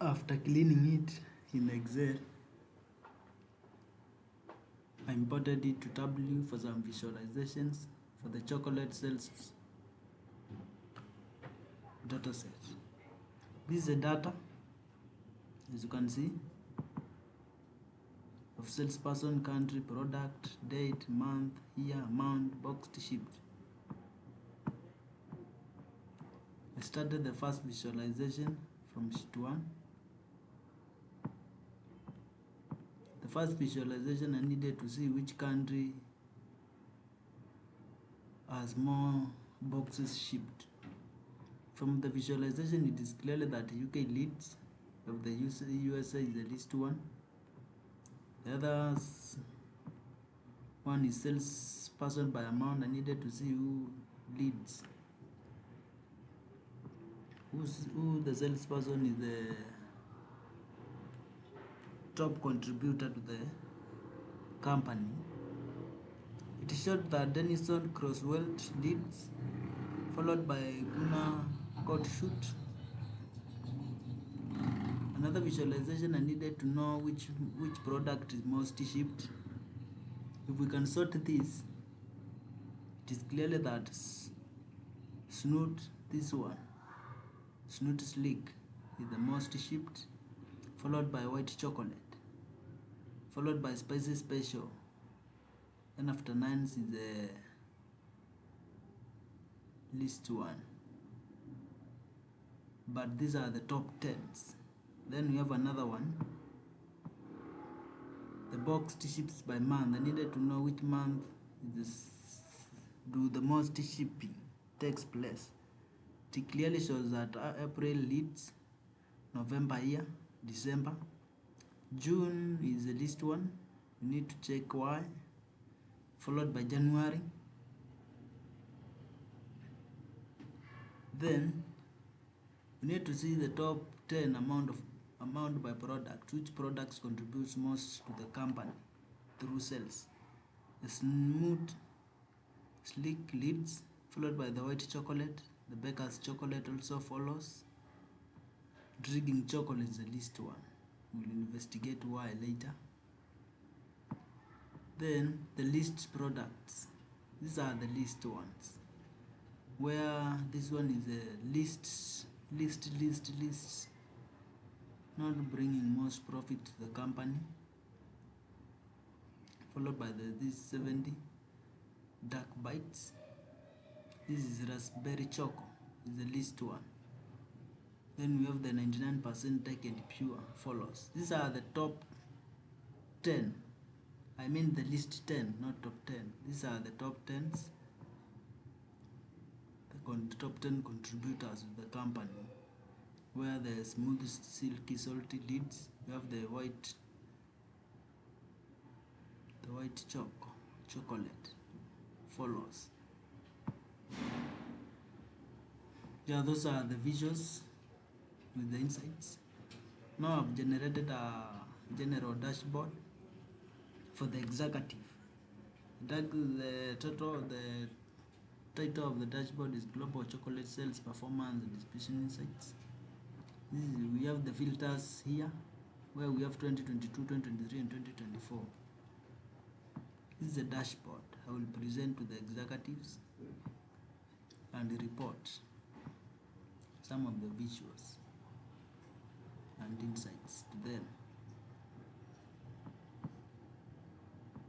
After cleaning it in Excel, I imported it to Tableau for some visualizations for the chocolate sales dataset. This is the data, as you can see, of salesperson, country, product, date, month, year, amount, boxed, shipped. I started the first visualization from sheet 1. The first visualization, I needed to see which country has more boxes shipped. From the visualization, it is clearly that UK leads, of the USA is the least one. The other one is salesperson by amount. I needed to see who leads. Who the salesperson is the top contributor to the company. It showed that Denison Crosswell leads, followed by Guna Coatshoot. Another visualization, I needed to know which product is most shipped. If we can sort this, it is clearly that Snoot, this one, Snoot Slick, is the most shipped, followed by White Chocolate, followed by Spicy Special, and after 9 is the least one. But these are the top 10s. Then we have another one, the boxed ships by month. I needed to know which month do the most shipping takes place. It clearly shows that April leads, November here, December. June is the least one. You need to check why. Followed by January. Then we need to see the top 10 amount by product, which products contributes most to the company through sales. The Smooth Slick leads, followed by the White Chocolate. The Baker's Chocolate also follows. Drinking Chocolate is the least one. We'll investigate why later. Then the least products. These are the least ones, where this one is a least, not bringing most profit to the company, followed by this 70 dark bites. This is raspberry choco, is the least one. Then we have the 99% taken pure follows. These are the top 10. I mean the least 10, not top 10. These are the top 10s, the top 10 contributors to the company, where the smooth, silky, salty leads. We have the white chocolate follows. Yeah, those are the visuals with the insights. Now I've generated a general dashboard for the executive. The title of the dashboard is Global Chocolate Sales Performance and Distribution Insights. We have the filters here, where we have 2022, 2023, and 2024. This is a dashboard I will present to the executives and report some of the visuals and insights to them.